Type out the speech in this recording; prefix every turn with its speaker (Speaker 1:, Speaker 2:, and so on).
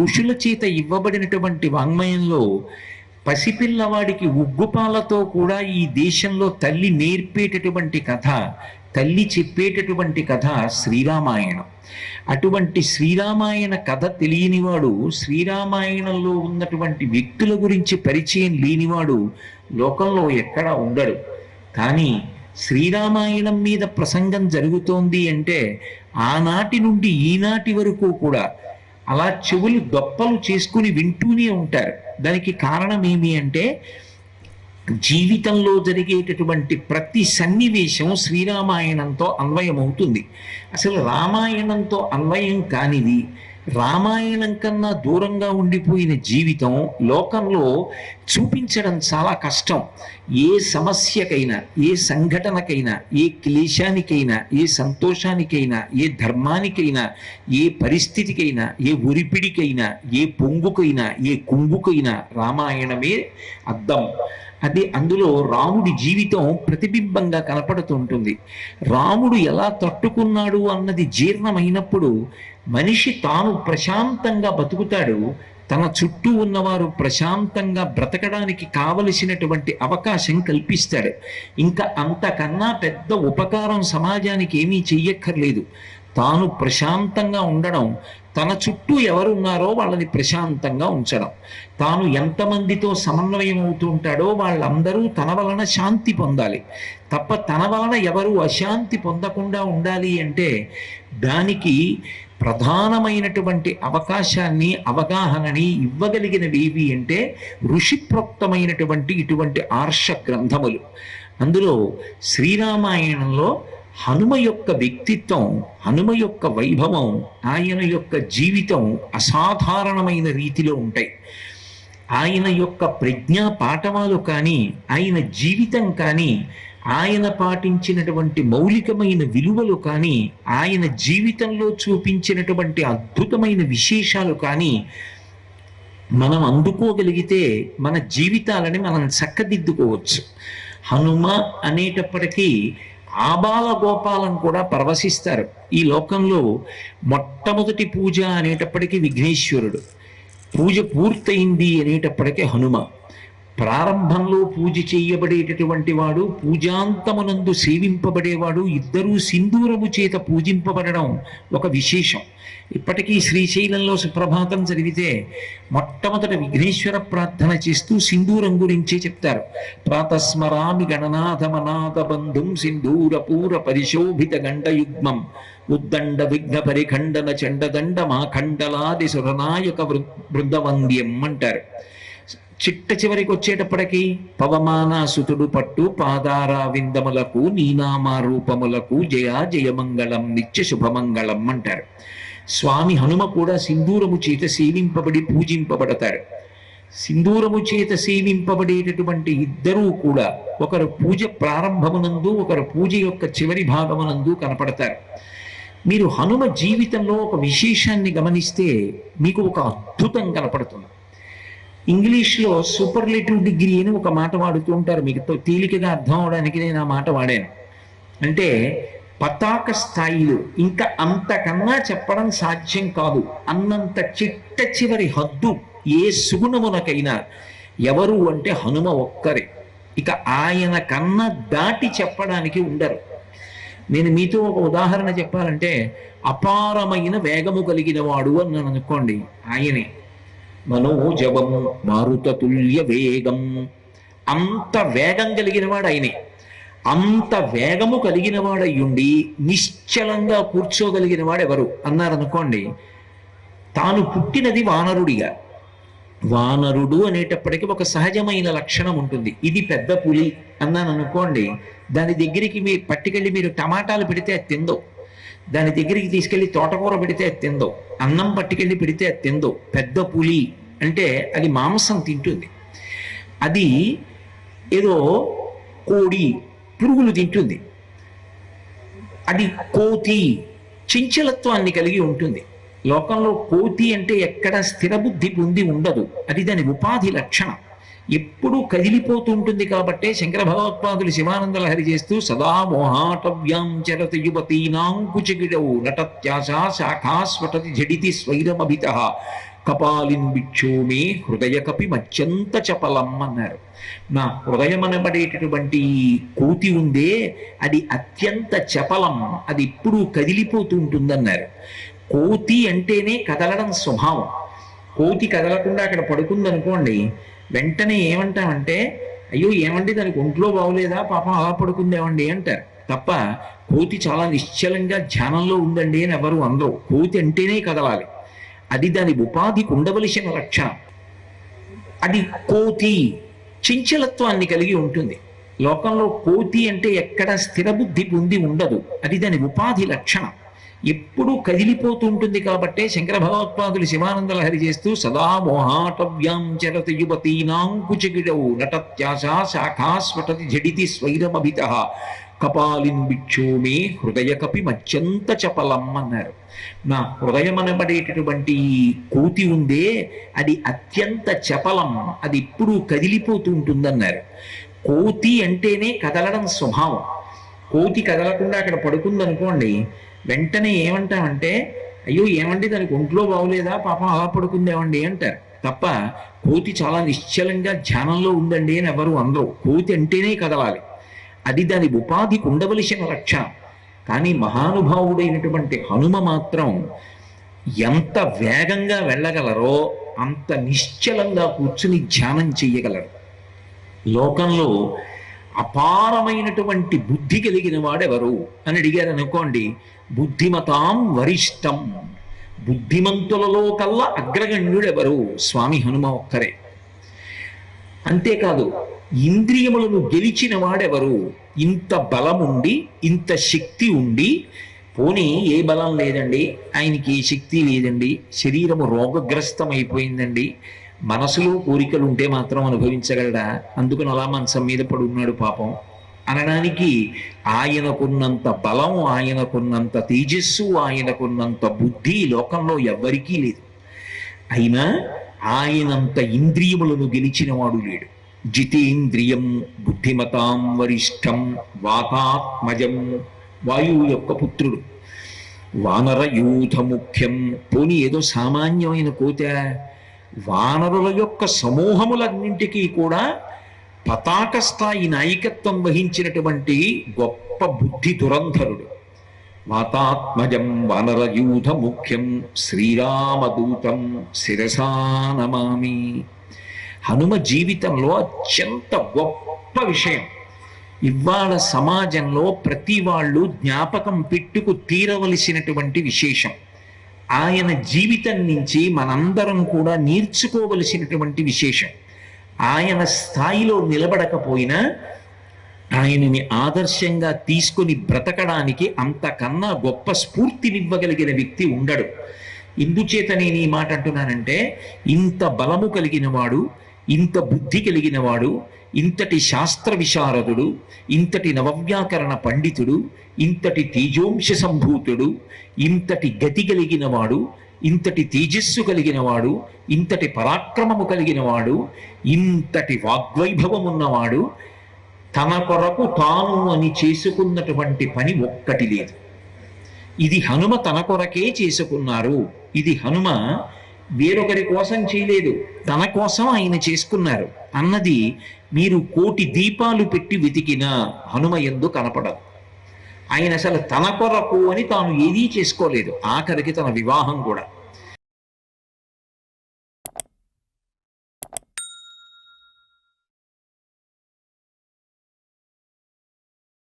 Speaker 1: ఋషుల చేత ఇవ్వబడినటువంటి వాంగ్మయంలో పసిపిల్లవాడికి ఉగ్గుపాలతో కూడా ఈ దేశంలో తల్లి నేర్పేటటువంటి కథ, తల్లి చెప్పేటటువంటి కథ శ్రీరామాయణం. అటువంటి శ్రీరామాయణ కథ తెలియనివాడు, శ్రీరామాయణంలో ఉన్నటువంటి వ్యక్తుల గురించి పరిచయం లేనివాడు లోకంలో ఎక్కడా ఉండడు. కానీ శ్రీరామాయణం మీద ప్రసంగం జరుగుతోంది అంటే ఆనాటి నుండి ఈనాటి వరకు కూడా అలా చెవులు దొప్పలు చేసుకుని వింటూనే ఉంటారు. దానికి కారణం ఏమి అంటే జీవితంలో జరిగేటటువంటి ప్రతి సన్నివేశం శ్రీరామాయణంతో అన్వయమవుతుంది. అసలు రామాయణంతో అన్వయం కానిది, రామాయణం కన్నా దూరంగా ఉండిపోయిన జీవితం లోకంలో చూపించడం చాలా కష్టం. ఏ సమస్యకైనా, ఏ సంఘటనకైనా, ఏ క్లేశానికైనా, ఏ సంతోషానికైనా, ఏ ధర్మానికైనా, ఏ పరిస్థితికైనా, ఏ ఒరిపిడికైనా, ఏ పొంగుకైనా, ఏ కుంగుకైనా రామాయణమే అద్దం. అది అందులో రాముడి జీవితం ప్రతిబింబంగా కనపడుతుంటుంది. రాముడు ఎలా తట్టుకున్నాడు అన్నది జీర్ణమైనప్పుడు మనిషి తాను ప్రశాంతంగా బతుకుతాడు, తన చుట్టూ ఉన్నవారు ప్రశాంతంగా బ్రతకడానికి కావలసినటువంటి అవకాశం కల్పిస్తాడు. ఇంకా అంతకన్నా పెద్ద ఉపకారం సమాజానికి ఏమీ చెయ్యక్కర్లేదు. తాను ప్రశాంతంగా ఉండడం, తన చుట్టూ ఎవరున్నారో వాళ్ళని ప్రశాంతంగా ఉంచడం, తాను ఎంతమందితో సమన్వయం అవుతూ ఉంటాడో వాళ్ళందరూ తన వలన శాంతి పొందాలి తప్ప తన వలన ఎవరు అశాంతి పొందకుండా ఉండాలి అంటే దానికి ప్రధానమైనటువంటి అవకాశాన్ని, అవగాహనని ఇవ్వగలిగినవి ఏవి అంటే ఋషిప్రోక్తమైనటువంటి ఇటువంటి ఆర్ష గ్రంథములు. అందులో శ్రీరామాయణంలో హనుమ యొక్క వ్యక్తిత్వం, హనుమ యొక్క వైభవం, ఆయన యొక్క జీవితం అసాధారణమైన రీతిలో ఉంటాయి. ఆయన యొక్క ప్రజ్ఞా పాఠవాలు కానీ, ఆయన జీవితం కానీ, ఆయన పాటించినటువంటి మౌలికమైన విలువలు కానీ, ఆయన జీవితంలో చూపించినటువంటి అద్భుతమైన విశేషాలు కానీ మనం అందుకోగలిగితే మన జీవితాలని మనం చక్కదిద్దుకోవచ్చు. హనుమ అనేటప్పటికీ ఆబాల గోపాలను కూడా పరవశిస్తారు. ఈ లోకంలో మొట్టమొదటి పూజ అనేటప్పటికీ విఘ్నేశ్వరుడు, పూజ పూర్తయింది అనేటప్పటికీ హనుమ. ప్రారంభంలో పూజ చేయబడేటటువంటి వాడు, పూజాంతమునందు సేవింపబడేవాడు, ఇద్దరూ సింధూరము చేత పూజింపబడడం ఒక విశేషం. ఇప్పటికీ శ్రీశైలంలో సుప్రభాతం చదివితే మొట్టమొదట విఘ్నేశ్వర ప్రార్థన చేస్తూ సింధూరం గురించి చెప్తారు. ప్రాతస్మరామి గణనాథమనాథ బంధుం సింధూర పూర పరిశోభిత గండయుగ్మం ఉద్దండ విఘ్న పరిఖండన చండదండ మాఖండలాది సురనాయక బృందవంద్యం అంటారు. చిట్ట చివరికి వచ్చేటప్పటికి పవమానాసుతుడు పట్టు పాదారా విందములకు నీనామా రూపములకు జయ జయమంగళం నిత్య శుభమంగళం అంటారు. స్వామి హనుమ కూడా సింధూరము చేత సేవింపబడి పూజింపబడతారు. సింధూరము చేత సేవింపబడేటటువంటి ఇద్దరూ కూడా ఒకరు పూజ ప్రారంభమునందు, ఒకరు పూజ యొక్క చివరి భాగమునందు కనపడతారు. మీరు హనుమ జీవితంలో ఒక విశేషాన్ని గమనిస్తే మీకు ఒక అద్భుతం కనపడుతుంది. ఇంగ్లీష్లో సూపర్లేటివ్ డిగ్రీ అని ఒక మాట వాడుతూ ఉంటారు. మీకు తేలికగా అర్థం అవడానికి నేను ఆ మాట వాడాను. అంటే పతాక స్థాయిలో ఇంకా అంతకన్నా చెప్పడం సాధ్యం కాదు అన్నంత చిట్ట చివరి హద్దు ఏ సుగుణమునకైనా ఎవరు అంటే హనుమ ఒక్కరే. ఇక ఆయన కన్నా దాటి చెప్పడానికి ఉండరు. నేను మీతో ఒక ఉదాహరణ చెప్పాలంటే అపారమైన వేగము కలిగిన వాడు అని నన్ను అనుకోండి, ఆయనే. మనోజవం మారుతతుల్య వేగం, అంత వేగం కలిగిన వాడు ఆయనే. అంత వేగము కలిగిన వాడయ్యుండి నిశ్చలంగా కూర్చోగలిగిన వాడు ఎవరు అన్నారనుకోండి, తాను పుట్టినది వానరుడిగా. వానరుడు అనేటప్పటికీ ఒక సహజమైన లక్షణం ఉంటుంది. ఇది పెద్ద పులి అన్నాను అనుకోండి, దాని దగ్గరికి మీరు పట్టుకెళ్ళి మీరు టమాటాలు పెడితే అది తిందో, దాని దగ్గరికి తీసుకెళ్ళి తోటకూర పెడితే అది తిందో, అన్నం పట్టుకెళ్ళి పెడితే అది తిందో. పెద్ద పులి అంటే అది మాంసం తింటుంది. అది ఏదో కోడి పురుగులు తింటుంది. అది కోతి చంచలత్వాన్ని కలిగి ఉంటుంది. లోకంలో కోతి అంటే ఎక్కడ స్థిరబుద్ధి పొంది ఉండదు. అది దాని ఉపాధి లక్షణం. ఎప్పుడూ కదిలిపోతూ ఉంటుంది. కాబట్టే శంకర భగవత్పాదులు శివానంద లహరి చేస్తూ సదా మోహాటవ్యాం చరత యువతీనాంకుచగిడౌ నటత్యాశా శాఖాస్వటతి జడితి స్వైరమభిత కపాలిన్ బిక్షోమే హృదయ కపి మత్యంత చపలం అన్నారు. నా హృదయం అనబడేటటువంటి కోతి ఉందే అది అత్యంత చపలం, అది ఎప్పుడూ కదిలిపోతూ ఉంటుందన్నారు. కోతి అంటేనే కదలడం స్వభావం. కోతి కదలకుండా అక్కడ పడుకుందనుకోండి, వెంటనే ఏమంటామంటే అయ్యో ఏమండి దానికి ఒంట్లో బాగోలేదా పాపం అలా పడుకుందేమండి అంటారు తప్ప కోతి చాలా నిశ్చలంగా ధ్యానంలో ఉందండి అని ఎవరు అనరు. కోతి అంటేనే కదలాలి, అది దాని ఉపాధికి ఉండవలసిన లక్షణం. అది కోతి చంచలత్వాన్ని కలిగి ఉంటుంది. లోకంలో కోతి అంటే ఎక్కడ స్థిరబుద్ధి పొంది ఉండదు, అది దాని ఉపాధి లక్షణం. ఎప్పుడూ కదిలిపోతూ ఉంటుంది. కాబట్టే శంకర భగవత్పాదులు శివానంద లహరి చేస్తూ సదా మోహాటవ్యాం చరతి యువతీనాం కుచగిడౌ నటత్యాశా శాఖాస్వటతి జడితి స్వైరమభిత కపాలిన్ బిక్షోమే హృదయ కపి మత్యంత చపలం అన్నారు. నా హృదయం అనబడేటటువంటి కోతి ఉందే అది అత్యంత చపలం, అది ఎప్పుడూ కదిలిపోతూ ఉంటుందన్నారు. కోతి అంటేనే కదలడం స్వభావం. కోతి కదలకుండా అక్కడ పడుకుందనుకోండి, వెంటనే ఏమంటామంటే అయ్యో ఏమండి దానికి ఒంట్లో బాగోలేదా పాపం అలా పడుకుందేమండి అంటారు తప్ప కోతి చాలా నిశ్చలంగా ధ్యానంలో ఉందండి అని ఎవరు అనరు. కోతి అంటేనే కదలాలి, అది దాని ఉపాధికి ఉండవలసిన లక్షణం. కానీ మహానుభావుడైనటువంటి హనుమ మాత్రం ఎంత వేగంగా వెళ్ళగలరో అంత నిశ్చలంగా కూర్చుని ధ్యానం చెయ్యగలరు. లోకంలో అపారమైనటువంటి బుద్ధి కలిగిన వాడెవరు అని అడిగారు అనుకోండి, బుద్ధిమతాం వరిష్టం, బుద్ధిమంతులలో కల్లా అగ్రగణ్యుడెవరు? స్వామి హనుమ ఒక్కరే. అంతేకాదు ఇంద్రియములను గెలిచిన వాడెవరు? ఇంత బలముండి ఇంత శక్తి ఉండి, పోనీ ఏ బలం లేదండి ఆయనకి, ఏ శక్తి లేదండి, శరీరము రోగగ్రస్తమైపోయిందండి, మనసులో కోరికలు ఉంటే మాత్రం అనుభవించగలడా, అందుకని అలా మంచం మీద పడున్నాడు పాపం అనడానికి ఆయనకున్నంత బలం, ఆయనకున్నంత తేజస్సు, ఆయనకున్నంత బుద్ధి లోకంలో ఎవ్వరికీ లేదు. అయినా ఆయనంత ఇంద్రియములను గెలిచిన వాడు లేడు. జితేంద్రియం బుద్ధిమతాం వరిష్టం వాతాత్మజం, వాయువు యొక్క పుత్రుడు, వానరయూథ ముఖ్యం. పోనీ ఏదో సామాన్యమైన కోత, వానరుల యొక్క సమూహములన్నింటికీ కూడా పతాక స్థాయి నాయకత్వం వహించినటువంటి గొప్ప బుద్ధి దురంధరుడు. వాతాత్మజం వానరయూథ ముఖ్యం శ్రీరామదూతం శిరసా నమామి. హనుమ జీవితంలో అత్యంత గొప్ప విషయం. ఇవాళ సమాజంలో ప్రతి వాళ్ళు జ్ఞాపకం పెట్టుకు తీరవలసినటువంటి విశేషం. ఆయన జీవితం నుంచి మనందరం కూడా నేర్చుకోవలసినటువంటి విశేషం. ఆయన స్థాయిలో నిలబడకపోయినా ఆయనని ఆదర్శంగా తీసుకొని బ్రతకడానికి అంతకన్నా గొప్ప స్ఫూర్తినివ్వగలిగిన వ్యక్తి ఉండడు. ఇందుచేత నేను ఈ మాట అంటున్నానంటే, ఇంత బలము కలిగిన వాడు, ఇంత బుద్ధి కలిగిన వాడు, ఇంతటి శాస్త్ర విశారదుడు, ఇంతటి నవవ్యాకరణ పండితుడు, ఇంతటి తేజోంశ సంభూతుడు, ఇంతటి గతి కలిగిన వాడు, ఇంతటి తేజస్సు కలిగిన వాడు, ఇంతటి పరాక్రమము కలిగిన వాడు, ఇంతటి వాగ్వైభవం ఉన్నవాడు తన కొరకు తాను అని చేసుకున్నటువంటి పని ఒక్కటి లేదు. ఇది హనుమ తన కొరకే చేసుకున్నారు. ఇది హనుమ వేరొకరి కోసం చేయలేదు, తన కోసం ఆయన చేసుకున్నారు అన్నది మీరు కోటి దీపాలు పెట్టి వెతికినా హనుమ యందు కనపడదు. ఆయన అసలు తన కొరకు అని తాను ఏదీ చేసుకోలేదు. ఆఖరికి తన వివాహం కూడా